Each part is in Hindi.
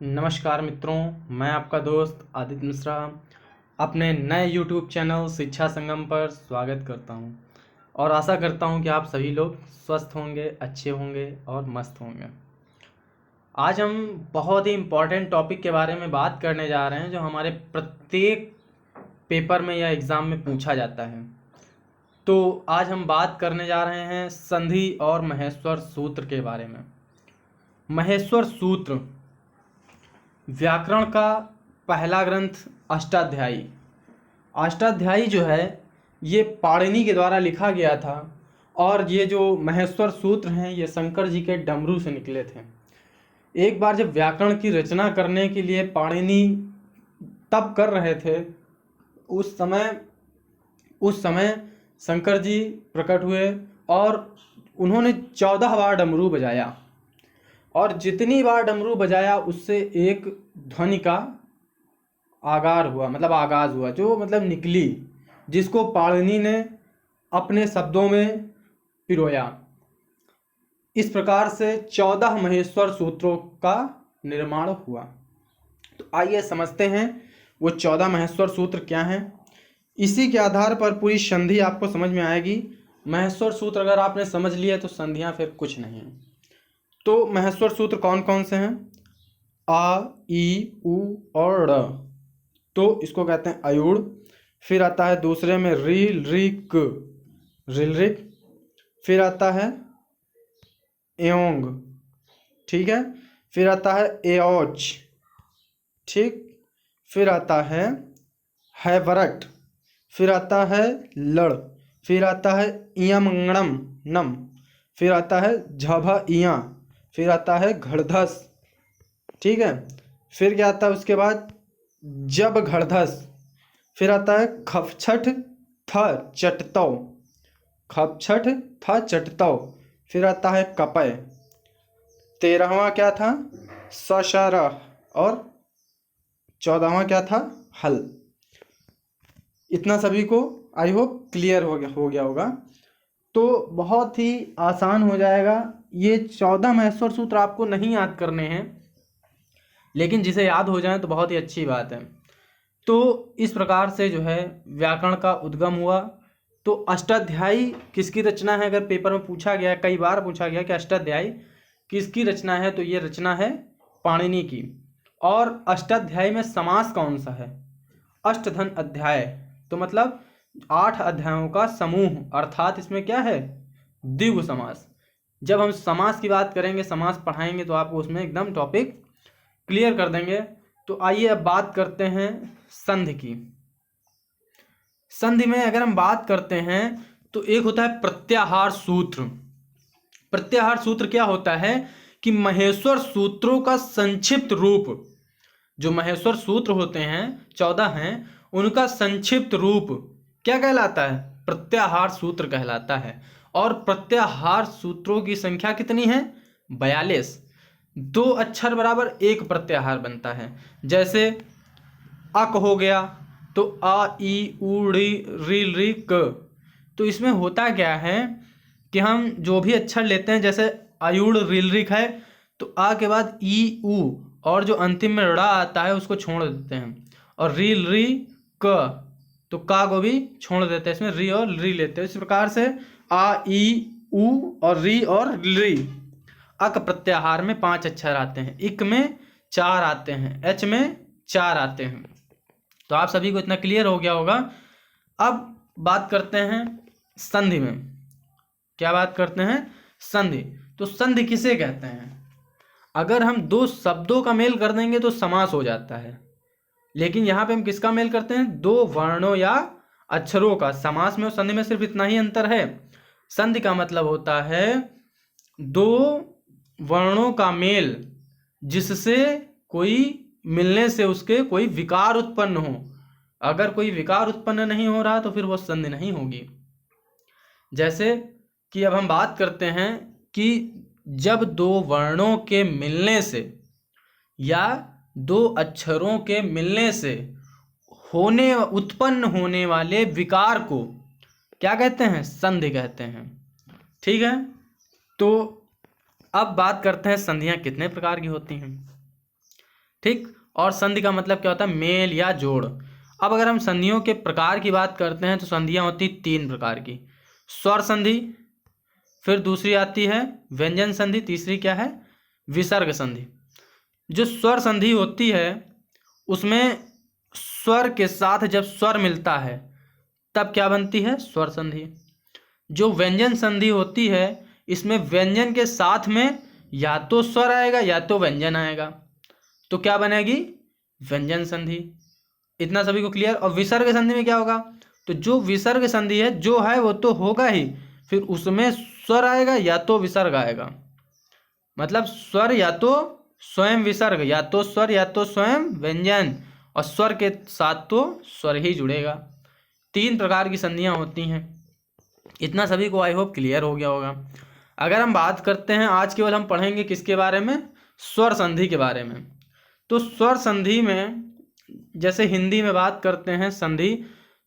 नमस्कार मित्रों, मैं आपका दोस्त आदित्य मिश्रा अपने नए YouTube चैनल शिक्षा संगम पर स्वागत करता हूं और आशा करता हूं कि आप सभी लोग स्वस्थ होंगे, अच्छे होंगे और मस्त होंगे। आज हम बहुत ही इम्पोर्टेंट टॉपिक के बारे में बात करने जा रहे हैं जो हमारे प्रत्येक पेपर में या एग्ज़ाम में पूछा जाता है। तो आज हम बात करने जा रहे हैं संधि और महेश्वर सूत्र के बारे में। महेश्वर सूत्र व्याकरण का पहला ग्रंथ अष्टाध्यायी। अष्टाध्यायी जो है ये पाणिनि के द्वारा लिखा गया था और ये जो महेश्वर सूत्र हैं ये शंकर जी के डमरू से निकले थे। एक बार जब व्याकरण की रचना करने के लिए पाणिनि तप कर रहे थे उस समय शंकर जी प्रकट हुए और उन्होंने 14 बार डमरू बजाया और जितनी बार डमरू बजाया उससे एक ध्वनि का आगाज हुआ जो निकली, जिसको पाणिनि ने अपने शब्दों में पिरोया। इस प्रकार से 14 महेश्वर सूत्रों का निर्माण हुआ। तो आइए समझते हैं वो 14 महेश्वर सूत्र क्या हैं। इसी के आधार पर पूरी संधि आपको समझ में आएगी। महेश्वर सूत्र अगर आपने समझ लिया तो संधियाँ फिर कुछ नहीं है। तो महेश्वर सूत्र कौन कौन से हैं? आ, ई, उ और ड़। तो इसको कहते हैं अयुड़। फिर आता है दूसरे में रील रिक, रिलरिक। फिर आता है एओंग, ठीक है। फिर आता है एओच, ठीक। फिर आता है हैवरट। फिर आता है लड़। फिर आता है इयमंगणम नम। फिर आता है झभा इया। फिर आता है घड़धस, ठीक है। फिर क्या आता है उसके बाद? जब घड़धस। फिर आता है खपछठ थ चटतौ, खपछठ थ चटतौ। फिर आता है कपय। 13वां क्या था? सशरह। और 14वां क्या था? हल। इतना सभी को आई होप क्लियर हो गया होगा। तो बहुत ही आसान हो जाएगा। ये 14 महेश्वर सूत्र आपको नहीं याद करने हैं, लेकिन जिसे याद हो जाए तो बहुत ही अच्छी बात है। तो इस प्रकार से जो है व्याकरण का उद्गम हुआ। तो अष्टाध्यायी किसकी रचना है? अगर पेपर में पूछा गया, कई बार पूछा गया कि अष्टाध्यायी किसकी रचना है, तो ये रचना है पाणिनि की। और अष्टाध्यायी में समास कौन सा है? अष्टधन अध्याय। तो 8 अध्यायों का समूह, अर्थात इसमें क्या है? द्विगु समास। जब हम समास की बात करेंगे, समास पढ़ाएंगे तो आपको उसमें एकदम टॉपिक क्लियर कर देंगे। तो आइए अब बात करते हैं संधि की। संधि में अगर हम बात करते हैं तो एक होता है प्रत्याहार सूत्र। प्रत्याहार सूत्र क्या होता है कि महेश्वर सूत्रों का संक्षिप्त रूप, जो महेश्वर सूत्र होते हैं 14 हैं, उनका संक्षिप्त रूप क्या कहलाता है? प्रत्याहार सूत्र कहलाता है। और प्रत्याहार सूत्रों की संख्या कितनी है? 42। 2 अक्षर बराबर एक प्रत्याहार बनता है। जैसे अक हो गया तो आ, ई, उ, री, री, क। तो इसमें होता क्या है कि हम जो भी अक्षर लेते हैं, जैसे अयुड़ रीलरिक है तो आ के बाद ई, उ और जो अंतिम में ड़ा आता है उसको छोड़ देते हैं, और रील री क तो का को भी छोड़ देते हैं, इसमें री और री लेते हैं। इस प्रकार से आ, ई, उ और री और री। अक प्रत्याहार में 5 अक्षर आते हैं, इक में 4 आते हैं, एच में 4 आते हैं। तो आप सभी को इतना क्लियर हो गया होगा। अब बात करते हैं संधि में। क्या बात करते हैं? संधि। तो संधि किसे कहते हैं? अगर हम 2 शब्दों का मेल कर देंगे तो समास हो जाता है, लेकिन यहाँ पे हम किसका मेल करते हैं? 2 वर्णों या अक्षरों का। समास में और संधि में सिर्फ इतना ही अंतर है। संधि का मतलब होता है 2 वर्णों का मेल, जिससे कोई मिलने से उसके कोई विकार उत्पन्न हो। अगर कोई विकार उत्पन्न नहीं हो रहा तो फिर वो संधि नहीं होगी। जैसे कि अब हम बात करते हैं कि जब 2 वर्णों के मिलने से या 2 अक्षरों के मिलने से उत्पन्न होने वाले विकार को क्या कहते हैं? संधि कहते हैं, ठीक है। तो अब बात करते हैं संधियां कितने प्रकार की होती हैं। ठीक। और संधि का मतलब क्या होता है, मेल या जोड़। अब अगर हम संधियों के प्रकार की बात करते हैं तो संधियां होती 3 प्रकार की। स्वर संधि, फिर दूसरी आती है व्यंजन संधि, तीसरी क्या है, विसर्ग संधि। जो स्वर संधि होती है उसमें स्वर के साथ जब स्वर मिलता है तब क्या बनती है, स्वर संधि। जो व्यंजन संधि होती है इसमें व्यंजन के साथ में या तो स्वर आएगा या तो व्यंजन आएगा, तो क्या बनेगी, व्यंजन संधि। इतना सभी को क्लियर। और विसर्ग संधि में क्या होगा, तो जो विसर्ग संधि है जो है वो तो होगा ही, फिर उसमें स्वर आएगा या तो विसर्ग आएगा। मतलब स्वर या तो स्वयं विसर्ग, या तो स्वर या तो स्वयं व्यंजन, और स्वर के साथ तो स्वर ही जुड़ेगा। 3 प्रकार की संधियां होती हैं। इतना सभी को आई होप क्लियर हो गया होगा। अगर हम बात करते हैं, आज केवल हम पढ़ेंगे किसके बारे में, स्वर संधि के बारे में। तो स्वर संधि में जैसे हिंदी में बात करते हैं संधि,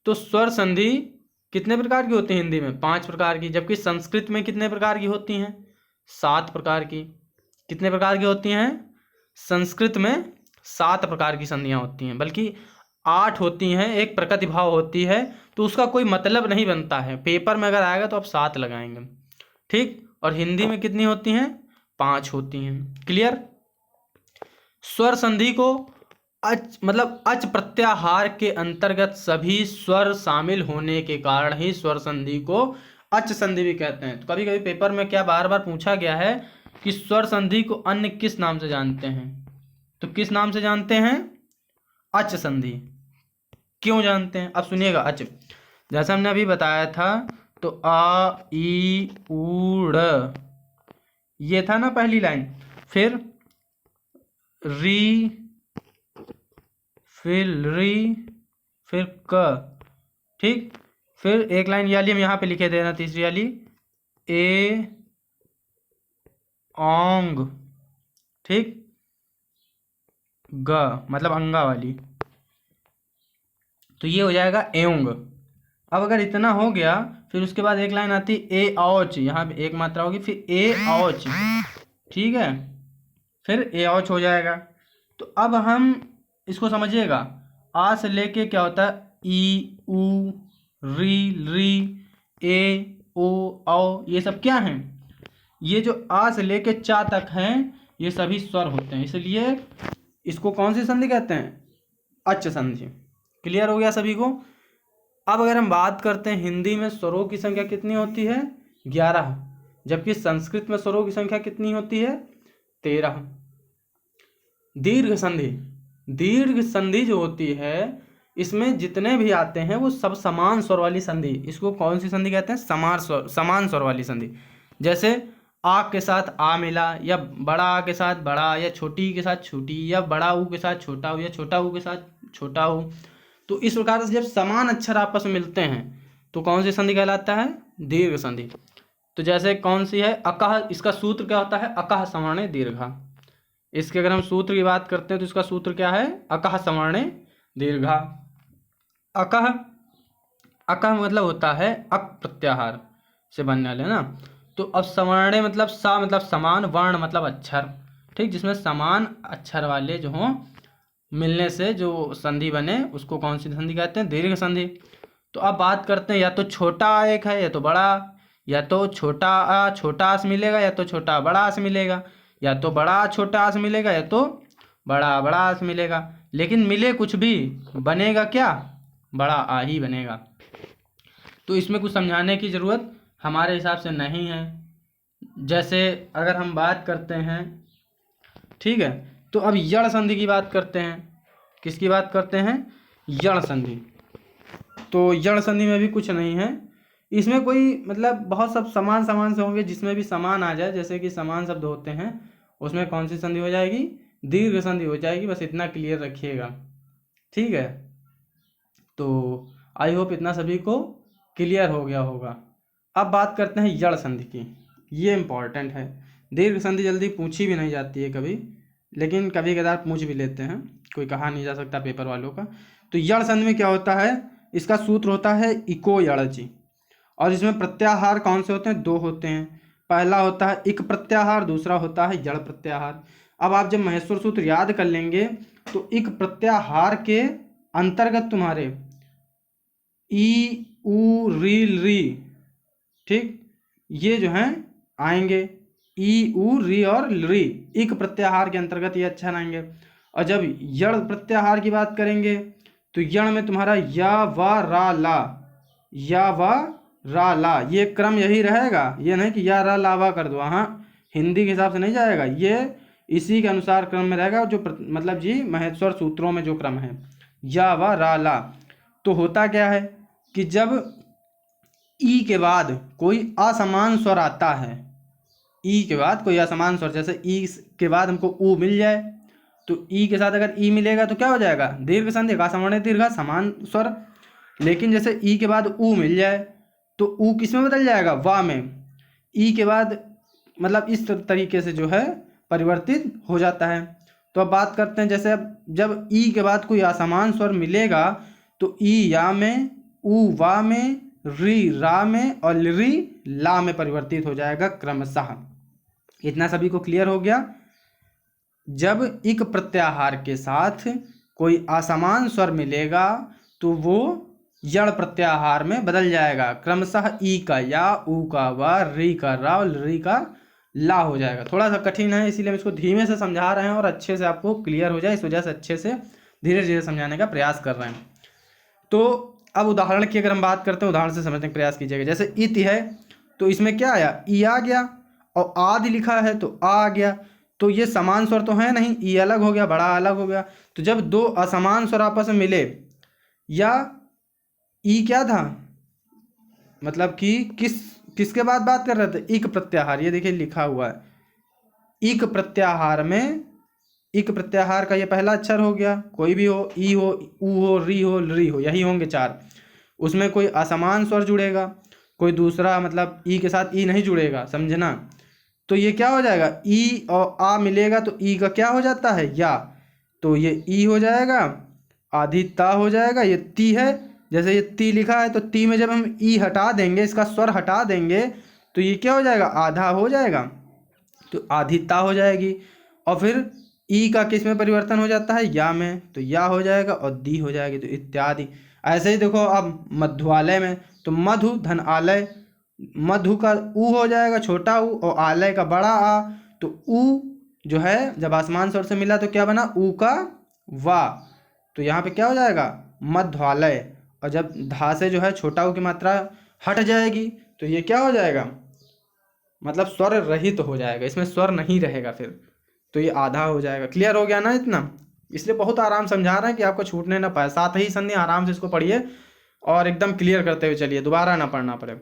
तो स्वर संधि कितने प्रकार की होती है, हिंदी में 5 प्रकार की, जबकि संस्कृत में कितने प्रकार की होती हैं, 7 प्रकार की। कितने प्रकार की होती हैं, संस्कृत में 7 प्रकार की संधियां होती हैं, बल्कि 8 होती हैं। एक प्रकृति भाव होती है तो उसका कोई मतलब नहीं बनता है, पेपर में अगर आएगा तो आप 7 लगाएंगे, ठीक। और हिंदी में कितनी होती हैं, 5 होती हैं। क्लियर। स्वर संधि को मतलब अच प्रत्याहार के अंतर्गत सभी स्वर शामिल होने के कारण ही स्वर संधि को अच संधि भी कहते हैं। तो कभी कभी पेपर में क्या बार बार पूछा गया है कि स्वर संधि को अन्य किस नाम से जानते हैं, तो किस नाम से जानते हैं, अच संधि। क्यों जानते हैं, अब सुनिएगा। अच जैसा हमने अभी बताया था, तो आ ई ऊ ड़ ये था ना पहली लाइन, फिर री, फिर री, फिर क, ठीक। फिर एक लाइन ये वाली हम यहाँ पे लिखे देना, तीसरी वाली ए ओंग, ठीक, ग मतलब अंगा वाली, तो ये हो जाएगा एओंग। अब अगर इतना हो गया, फिर उसके बाद एक लाइन आती ए औच, यहाँ पे एक मात्रा होगी, फिर ए औच, ठीक है, फिर ए औच हो जाएगा। तो अब हम इसको समझिएगा, आ से लेके क्या होता है, ई उ री ए ओ औ, ये सब क्या हैं, ये जो आ से लेके चा तक हैं ये सभी स्वर होते हैं, इसलिए इसको कौन सी संधि कहते हैं, अच संधि। क्लियर हो गया सभी को। अब अगर हम बात करते हैं हिंदी में स्वरों की संख्या कितनी होती है, 11, जबकि संस्कृत में स्वरों की संख्या कितनी होती है, 13। दीर्घ संधि, दीर्घ संधि जो होती है इसमें जितने भी आते हैं वो सब समान स्वर वाली संधि, इसको कौन सी संधि कहते हैं, समान स्वर वाली संधि। जैसे आ के साथ आ मिला, या बड़ा आ के साथ बड़ा, या छोटी के साथ छोटी, या बड़ा ऊ के साथ छोटा ऊ, या छोटा ऊ के साथ छोटा ऊ। तो इस प्रकार से जब समान अक्षर आपस में मिलते हैं तो कौन सी संधि कहलाता है, दीर्घ संधि। तो जैसे कौन सी है, अकह, इसका सूत्र क्या होता है, अकह सवर्णे दीर्घा। इसके अगर हम सूत्र की बात करते हैं तो इसका सूत्र क्या है, अकह सवर्णे दीर्घा। अकह, अकह मतलब होता है अक प्रत्याहार से बनने वाले ना। तो अब सवर्णे मतलब सा मतलब समान, वर्ण मतलब अक्षर, ठीक, जिसमें समान अक्षर वाले जो हों मिलने से जो संधि बने उसको कौन सी संधि कहते हैं, दीर्घ संधि। तो अब बात करते हैं, या तो छोटा एक है या तो बड़ा, या तो छोटा आस मिलेगा या तो छोटा बड़ा आस मिलेगा, या तो बड़ा छोटा आस मिलेगा या तो बड़ा बड़ा आस मिलेगा, लेकिन मिले कुछ भी बनेगा क्या, बड़ा आ ही बनेगा। तो इसमें कुछ समझाने की ज़रूरत हमारे हिसाब से नहीं है। जैसे अगर हम बात करते हैं, ठीक है, तो अब यण संधि की बात करते हैं। किसकी बात करते हैं, यण संधि। तो यण संधि में भी कुछ नहीं है, इसमें कोई मतलब बहुत सब समान समान से होंगे, जिसमें भी समान आ जाए, जैसे कि समान शब्द होते हैं उसमें कौन सी संधि हो जाएगी, दीर्घ संधि हो जाएगी। बस इतना क्लियर रखिएगा, ठीक है। तो आई होप इतना सभी को क्लियर हो गया होगा। अब बात करते हैं यण संधि की, ये इम्पॉर्टेंट है। दीर्घ संधि जल्दी पूछी भी नहीं जाती है कभी, लेकिन कभी कदार पूछ भी लेते हैं, कोई कहा नहीं जा सकता पेपर वालों का। तो यण संधि में क्या होता है, इसका सूत्र होता है इको यणचि, और इसमें प्रत्याहार कौन से होते हैं, 2 होते हैं। पहला होता है इक प्रत्याहार, दूसरा होता है यण प्रत्याहार। अब आप जब महेश्वर सूत्र याद कर लेंगे तो इक प्रत्याहार के अंतर्गत तुम्हारे ई उ री, ठीक, ये जो हैं आएंगे, ई उ री और री इक प्रत्याहार के अंतर्गत ये अक्षर आएंगे। और जब यण प्रत्याहार की बात करेंगे तो यण में तुम्हारा या व रा ला, या व रा ला, ये क्रम यही रहेगा, ये नहीं कि या रा ला वा कर दो, हाँ हिंदी के हिसाब से नहीं जाएगा, ये इसी के अनुसार क्रम में रहेगा जो मतलब जी महेश्वर सूत्रों में जो क्रम है या व रा ला। तो होता क्या है कि जब ई के बाद कोई असमान स्वर आता है, ई के बाद कोई असमान स्वर, जैसे ई के बाद हमको ऊ मिल जाए तो ई के साथ अगर ई मिलेगा तो क्या हो जाएगा, दीर्घ संधि का सवर्ण दीर्घ समान स्वर। लेकिन जैसे ई के बाद ऊ मिल जाए तो ऊ किस में बदल जाएगा, वा में। ई के बाद मतलब इस तरीके से जो है परिवर्तित हो जाता है। तो अब बात करते हैं, जैसे अब जब ई के बाद कोई असमान स्वर मिलेगा तो ई या में, ऊ वा में, री रा में और री ला में परिवर्तित हो जाएगा क्रमशः। इतना सभी को क्लियर हो गया। जब इक प्रत्याहार के साथ कोई असमान स्वर मिलेगा तो वो यण प्रत्याहार में बदल जाएगा, क्रमशः ई का या, ऊ का वा, री का रा और री का ला हो जाएगा। थोड़ा सा कठिन है इसीलिए हम इसको धीमे से समझा रहे हैं और अच्छे से आपको क्लियर हो जाए, इस वजह से अच्छे से धीरे धीरे समझाने का प्रयास कर रहे हैं। तो अब उदाहरण की अगर हम बात करते हैं, उदाहरण से समझने का प्रयास कीजिएगा। जैसे इति है तो इसमें क्या आया, ई आ गया, और आदि लिखा है तो आ गया। तो ये समान स्वर तो है नहीं, ई अलग हो गया, बड़ा अलग हो गया। तो जब दो असमान स्वर आपस में मिले, या ई क्या था, मतलब कि किसके बाद बात कर रहे थे, इक प्रत्याहार, ये देखिए लिखा हुआ है इक प्रत्याहार में, इक प्रत्याहार का ये पहला अक्षर हो गया, कोई भी हो, ई हो, ऊ हो, री हो, री हो, यही होंगे चार। उसमें कोई असमान स्वर जुड़ेगा, कोई दूसरा मतलब ई के साथ ई नहीं जुड़ेगा, समझना। तो ये क्या हो जाएगा, ई और आ मिलेगा तो ई का क्या हो जाता है, या, तो ये ई हो जाएगा, आधी ता हो जाएगा, ये ती है। जैसे ये ती लिखा है तो ती में जब हम ई हटा देंगे, इसका स्वर हटा देंगे तो ये क्या हो जाएगा, आधा हो जाएगा, तो आधी ता हो जाएगी। और फिर ई का किस में परिवर्तन हो जाता है, या में, तो या हो जाएगा और दी हो जाएगी, तो इत्यादि। ऐसे ही देखो अब मध्वालय में, तो मधु धन आलय, मधु का ऊ हो जाएगा छोटा ऊ और आलय का बड़ा आ, तो ऊ जो है जब आसमान स्वर से मिला तो क्या बना, ऊ का वा, तो यहाँ पे क्या हो जाएगा, मध्वालय। और जब धा से जो है छोटा ऊ की मात्रा हट जाएगी तो ये क्या हो जाएगा, मतलब स्वर रहित हो जाएगा, इसमें स्वर नहीं रहेगा फिर, तो ये आधा हो जाएगा। क्लियर हो गया ना इतना, इसलिए बहुत आराम समझा रहे हैं कि आपको छूटने ना पाए। साथ ही संधि आराम से इसको पढ़िए और एकदम क्लियर करते हुए चलिए, दोबारा ना पढ़ना पड़े।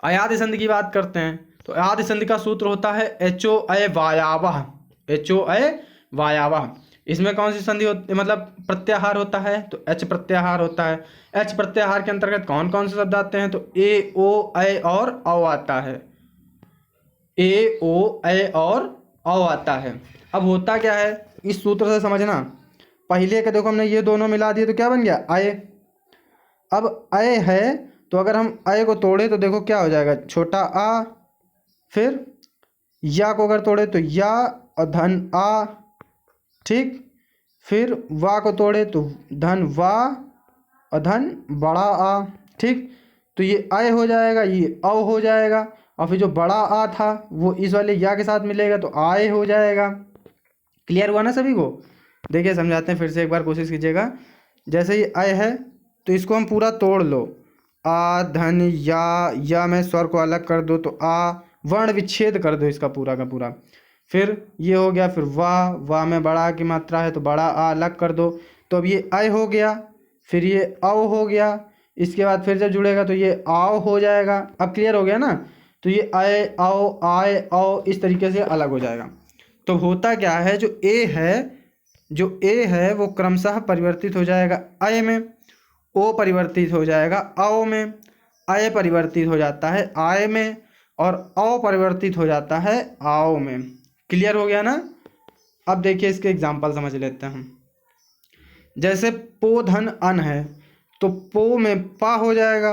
अयादि संधि की बात करते हैं तो अयादि संधि का सूत्र होता है एचो अय वायावह, एचो अय वायावह। इसमें कौन सी संधि होती, मतलब प्रत्याहार होता है, तो एच प्रत्याहार होता है। एच प्रत्याहार के अंतर्गत कौन कौन से शब्द आते हैं, तो ए ओ अय और औ आता है, ए ओ अय और औ आता है। अब होता क्या है, इस सूत्र से समझना, पहले के देखो हमने ये दोनों मिला दिए तो क्या बन गया, अय। अब अय है तो अगर हम अय को तोड़े तो देखो क्या हो जाएगा, छोटा आ, फिर या को अगर तोड़े तो या और धन आ, ठीक, फिर वा को तोड़े तो धन वा और धन बड़ा आ, ठीक। तो ये अय हो जाएगा, ये औ हो जाएगा, और फिर जो बड़ा आ था वो इस वाले या के साथ मिलेगा तो आय हो जाएगा। क्लियर हुआ ना सभी को। देखिए समझाते हैं फिर से एक बार, कोशिश कीजिएगा। जैसे ये अय है तो इसको हम पूरा तोड़ लो, आ धन या में स्वर को अलग कर दो तो आ, वर्ण विच्छेद कर दो इसका पूरा का पूरा। फिर ये हो गया, फिर वाह में बड़ा की मात्रा है तो बड़ा आ अलग कर दो, तो अब ये अय हो गया, फिर ये औ हो गया, इसके बाद फिर जब जुड़ेगा तो ये आओ हो जाएगा। अब क्लियर हो गया ना, तो ये अय औ आय औ इस तरीके से अलग हो जाएगा। तो होता क्या है, जो ए है वो क्रमशः परिवर्तित हो जाएगा अय में, ओ परिवर्तित हो जाएगा औ में, अय परिवर्तित हो जाता है आय में, और औ परिवर्तित हो जाता है आओ में। क्लियर हो गया ना। अब देखिए इसके एग्जाम्पल समझ लेते हैं हम। जैसे पो धन अन है तो पो में पा हो जाएगा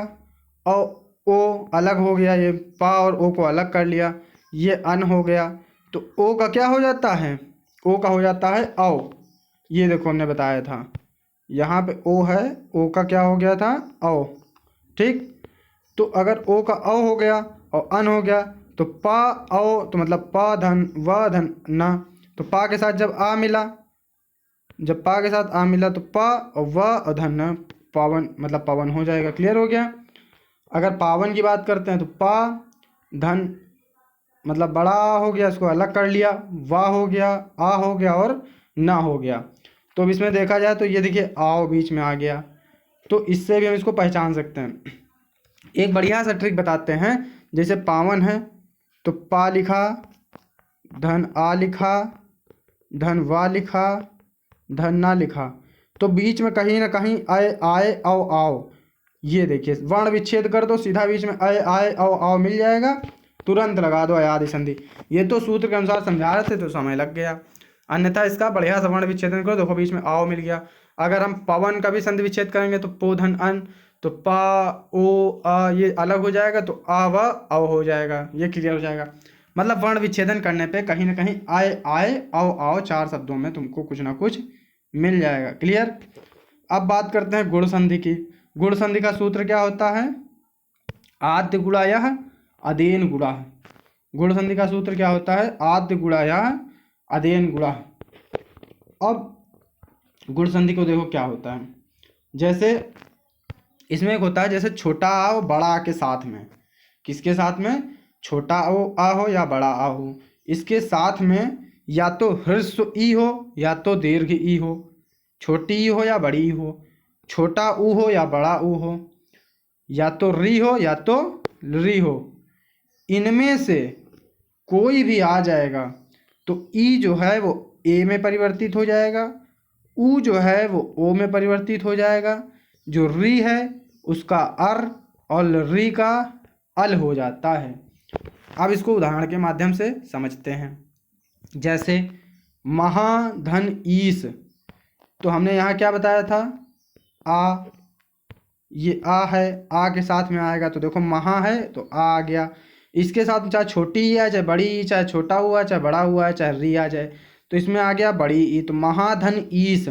और ओ अलग हो गया, ये पा और ओ को अलग कर लिया, ये अन हो गया। तो ओ का क्या हो जाता है, ओ का हो जाता है औ। ये देखो हमने बताया था, यहाँ पे ओ है, ओ का क्या हो गया था, औ। ठीक, तो अगर ओ का औ हो गया और अन हो गया तो पा औ, तो मतलब पा धन व धन ना, तो पा के साथ जब आ मिला, जब पा के साथ आ मिला तो पा और व और धन न, पावन मतलब पवन हो जाएगा। क्लियर हो गया। अगर पावन की बात करते हैं तो पा धन मतलब बड़ा हो गया, इसको अलग कर लिया, वाह हो गया, आ हो गया और ना हो गया। तो अब इसमें देखा जाए तो ये देखिए आओ बीच में आ गया, तो इससे भी हम इसको पहचान सकते हैं। एक बढ़िया सा ट्रिक बताते हैं, जैसे पावन है तो पा लिखा, धन आ लिखा, धन वा लिखा, धन ना लिखा, तो बीच में कहीं ना कहीं आए आए आओ आओ, ये देखिए वर्ण विच्छेद कर दो, सीधा बीच में आए आए आओ आओ मिल जाएगा, तुरंत लगा दो आदि संधि। ये तो सूत्र के अनुसार समझा रहे थे तो समय लग गया, अन्यथा इसका बढ़िया सा वर्ण विच्छेदन करो, देखो बीच में आओ मिल गया। अगर हम पवन का भी संधि विच्छेद करेंगे तो पो धन अन, तो पा ओ आ ये अलग हो जाएगा, तो आ व औ हो जाएगा, ये क्लियर हो जाएगा। मतलब वर्ण विच्छेदन करने पे कहीं ना कहीं आए आए आओ आओ चार शब्दों में तुमको कुछ ना कुछ मिल जाएगा। क्लियर। अब बात करते हैं गुण संधि की। गुण संधि का सूत्र क्या होता है, आद्य गुणा यह अदेन गुणा। गुण संधि का सूत्र क्या होता है, आद्य गुणा यह अदेन गुणा। अब गुण संधि को देखो क्या होता है, जैसे इसमें एक होता है जैसे छोटा आ और बड़ा आ के साथ में, किसके साथ में, छोटा ओ आ हो या बड़ा आ हो, इसके साथ में या तो ह्रस्व ई हो या तो दीर्घ ई हो, छोटी ई हो या बड़ी ई हो, छोटा ऊ हो या बड़ा ऊ हो, या तो री हो या तो री हो, इनमें से कोई भी आ जाएगा तो ई जो है वो ए में परिवर्तित हो जाएगा, ऊ जो है वो ओ में परिवर्तित हो जाएगा, जो री है उसका अर और री का अल हो जाता है। अब इसको उदाहरण के माध्यम से समझते हैं। जैसे महाधन ईस, तो हमने यहाँ क्या बताया था, आ, ये आ है, आ के साथ में आएगा तो देखो महा है तो आ गया, इसके साथ चाहे छोटी ई आए चाहे बड़ी ई, चाहे छोटा हुआ चाहे बड़ा हुआ है चाहे री आ जाए, तो इसमें आ गया बड़ी ई, तो महाधन ईस,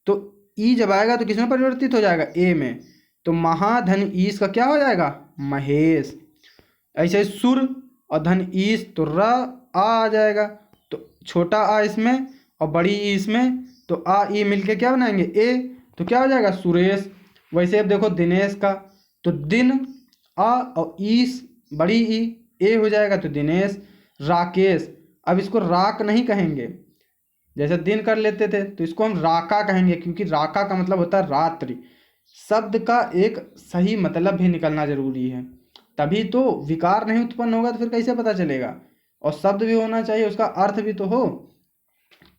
तो ई जब आएगा तो किसमें परिवर्तित हो जाएगा, ए में, तो महाधन ईस का क्या हो जाएगा, महेश। ऐसे सुर और धन ईस तो र आ जाएगा, तो छोटा आ इसमें और बड़ी ई इसमें, तो आ ई मिलके क्या बनाएंगे, ए, तो क्या हो जाएगा, सुरेश। वैसे अब देखो दिनेश का, तो दिन आ और ईस बड़ी ई ए हो जाएगा तो दिनेश। राकेश, अब इसको राक नहीं कहेंगे, जैसे दिन कर लेते थे तो इसको हम राका कहेंगे, क्योंकि राका का मतलब होता है रात्रि। शब्द का एक सही मतलब भी निकलना जरूरी है, तभी तो विकार नहीं उत्पन्न होगा, तो फिर कैसे पता चलेगा, और शब्द भी होना चाहिए, उसका अर्थ भी तो हो।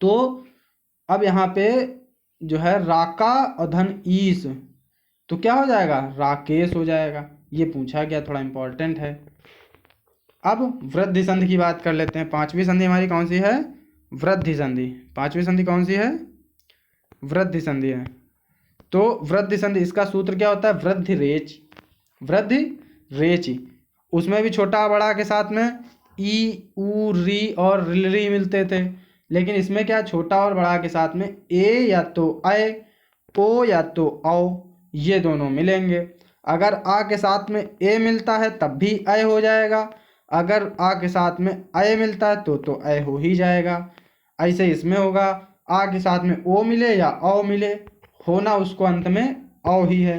तो अब यहाँ पे जो है राका और धन ईस, तो क्या हो जाएगा, राकेश हो जाएगा। ये पूछा गया, थोड़ा इंपॉर्टेंट है। अब वृद्धि संधि की बात कर लेते हैं। पांचवी संधि हमारी कौन सी है, वृद्धि संधि। पांचवी संधि कौन सी है, वृद्धि संधि है। तो वृद्धि संधि, इसका सूत्र क्या होता है, वृद्धि रेच, वृद्धि रेच। उसमें भी छोटा बड़ा के साथ में ई ऊ री और री मिलते थे, लेकिन इसमें क्या, छोटा और बड़ा के साथ में ए या तो अय, ओ या तो औ, ये दोनों मिलेंगे। अगर आ के साथ में ए मिलता है तब भी अय हो जाएगा, अगर आ के साथ में अय मिलता है तो अय हो ही जाएगा। ऐसे इसमें होगा, आ के साथ में ओ मिले या औ मिले, होना उसको अंत में औ ही है।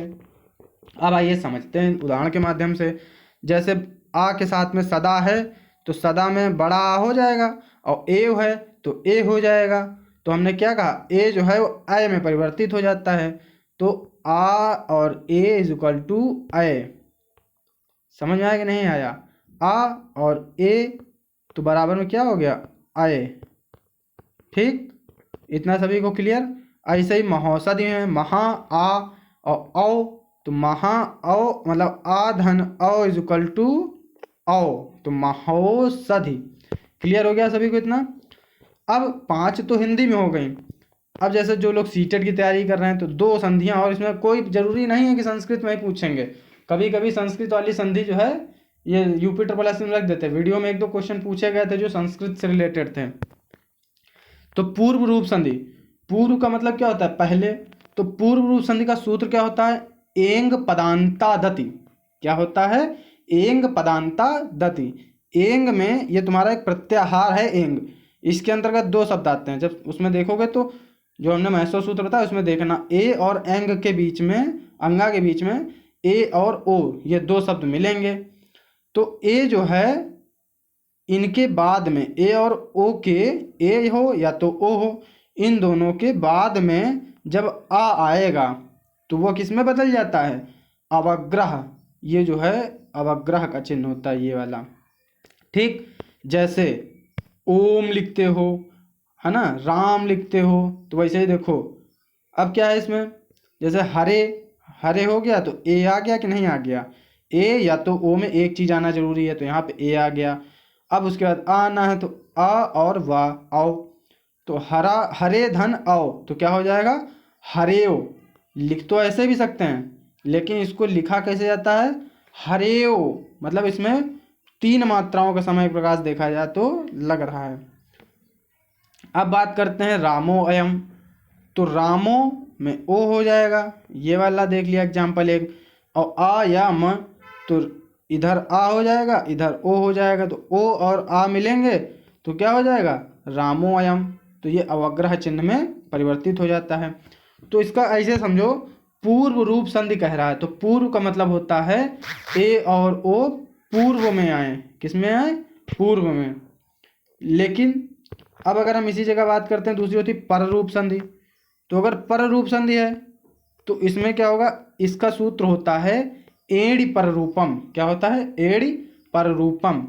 अब आइए समझते हैं उदाहरण के माध्यम से। जैसे आ के साथ में सदा है तो सदा में बड़ा आ हो जाएगा, और ए है तो ए हो जाएगा। तो हमने क्या कहा, ए जो है वो अय में परिवर्तित हो जाता है, तो आ और ए इज इक्वल टू अय। समझ में आया कि नहीं आया, आ और ए तो बराबर में क्या हो गया, अय। ठीक, इतना सभी को क्लियर। ऐसे ही महोषधि में महा आ और औ, तो महा औ मतलब आ धन औ इज इक्वल टू औ, तो महोषधि। क्लियर हो गया सभी को इतना। अब 5 तो हिंदी में हो गई। अब जैसे जो लोग सीटेट की तैयारी कर रहे हैं तो 2 संधियां, और इसमें कोई जरूरी नहीं है कि संस्कृत में ही पूछेंगे, कभी कभी संस्कृत वाली संधि जो है ये यूपी ट्रिपल एस में रख देते हैं। वीडियो में एक दो क्वेश्चन पूछे गए थे जो संस्कृत से रिलेटेड थे। तो पूर्व रूप संधि, पूर्व का मतलब क्या होता है? पहले। तो पूर्व रूप संधि का सूत्र क्या होता है? एंग पदांता दति। क्या होता है? एंग पदांता दति। एंग में ये तुम्हारा एक प्रत्याहार है एंग, इसके अंतर्गत दो शब्द आते हैं। जब उसमें देखोगे तो जो हमने महेश्वर सूत्र बताया उसमें देखना ए और एंग के बीच में, अंगा के बीच में ए और ओ ये दो शब्द मिलेंगे। तो ए जो है इनके बाद में, ए और ओ के, ए हो या तो ओ हो, इन दोनों के बाद में जब आ आएगा तो वो किस में बदल जाता है? अवग्रह। ये जो है अवग्रह का चिन्ह होता है ये वाला। ठीक, जैसे ओम लिखते हो है ना, राम लिखते हो, तो वैसे ही देखो अब क्या है इसमें, जैसे हरे, हरे हो गया तो ए आ गया कि नहीं आ गया? ए या तो ओ में एक चीज आना जरूरी है, तो यहाँ पे ए आ गया। अब उसके बाद आना है तो आ और वा, आओ। तो हरा, हरे धन आओ, तो क्या हो जाएगा? हरेओ। लिख तो ऐसे भी सकते हैं, लेकिन इसको लिखा कैसे जाता है? हरेओ। मतलब इसमें तीन मात्राओं का समय प्रकाश देखा जाए तो लग रहा है। अब बात करते हैं रामो अयम। तो रामो में ओ हो जाएगा, ये वाला देख लिया एग्जाम्पल एक। और आ या म, तो इधर आ हो जाएगा, इधर ओ हो जाएगा, तो ओ और आ मिलेंगे तो क्या हो जाएगा? रामो अयम। तो ये अवग्रह चिन्ह में परिवर्तित हो जाता है। तो इसका ऐसे समझो, पूर्व रूप संधि कह रहा है तो पूर्व का मतलब होता है ए और ओ पूर्व में आए। किस में आए? पूर्व में। लेकिन अब अगर हम इसी जगह बात करते हैं, दूसरी होती पर रूप संधि। तो अगर पर रूप संधि है तो इसमें क्या होगा? इसका सूत्र होता है एड़ी पर रूपम। क्या होता है? एड़ी पर रूपम।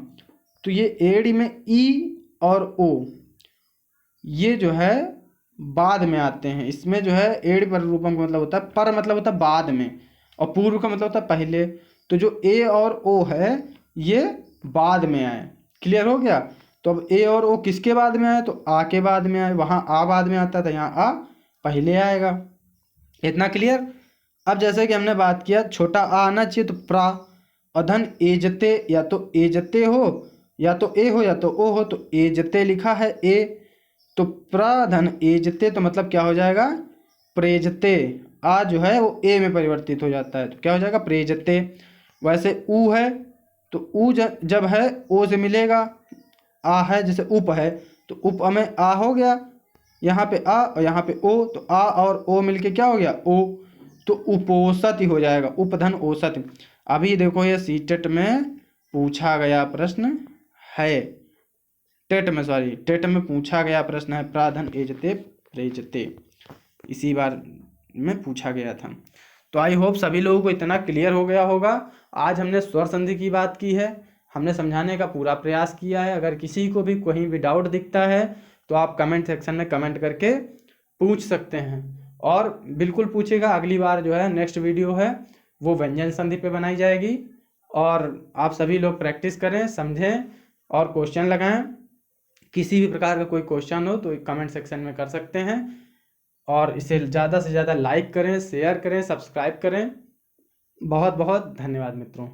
तो ये एड़ी में ई और ओ ये जो है बाद में आते हैं। इसमें जो है एड़ी पर रूपम का मतलब होता है, पर मतलब होता है बाद में, और पूर्व का मतलब होता है पहले। तो जो ए और ओ है ये बाद में आए। क्लियर हो गया? तो अब ए और ओ किसके बाद में आए? तो आ के बाद में आए। वहाँ आ बाद में आता था, यहाँ आ पहले आएगा। इतना क्लियर? अब जैसे कि हमने बात किया छोटा आ आना चाहिए, तो प्रा। और धन एजते, या तो एजते हो या तो ए हो या तो ओ हो, तो एजते लिखा है ए, तो प्रा धन एजते तो मतलब क्या हो जाएगा? प्रेजते। आ जो है वो ए में परिवर्तित हो जाता है, तो क्या हो जाएगा? प्रेजते। वैसे ऊ है तो ऊ जब है ओ से मिलेगा, आ है जैसे उप है तो उप में आ हो गया, यहाँ पे आ और यहाँ पे ओ, तो आ और ओ मिलके क्या हो गया? ओ। तो उपोषति हो जाएगा, उपधन औसत। अभी देखो ये सी टेट में पूछा गया प्रश्न है, टेट में, सॉरी टेट में पूछा गया प्रश्न है, प्राधन एजते प्रेजते, इसी बार में पूछा गया था। तो आई होप सभी लोगों को इतना क्लियर हो गया होगा। आज हमने स्वर संधि की बात की है, हमने समझाने का पूरा प्रयास किया है। अगर किसी को भी कहीं भी डाउट दिखता है तो आप कमेंट सेक्शन में कमेंट करके पूछ सकते हैं, और बिल्कुल पूछेगा। अगली बार जो है नेक्स्ट वीडियो है वो व्यंजन संधि पे बनाई जाएगी, और आप सभी लोग प्रैक्टिस करें, समझें और क्वेश्चन लगाएं। किसी भी प्रकार का कोई क्वेश्चन हो तो कमेंट सेक्शन में कर सकते हैं, और इसे ज़्यादा से ज़्यादा लाइक करें, शेयर करें, सब्सक्राइब करें। बहुत बहुत धन्यवाद मित्रों।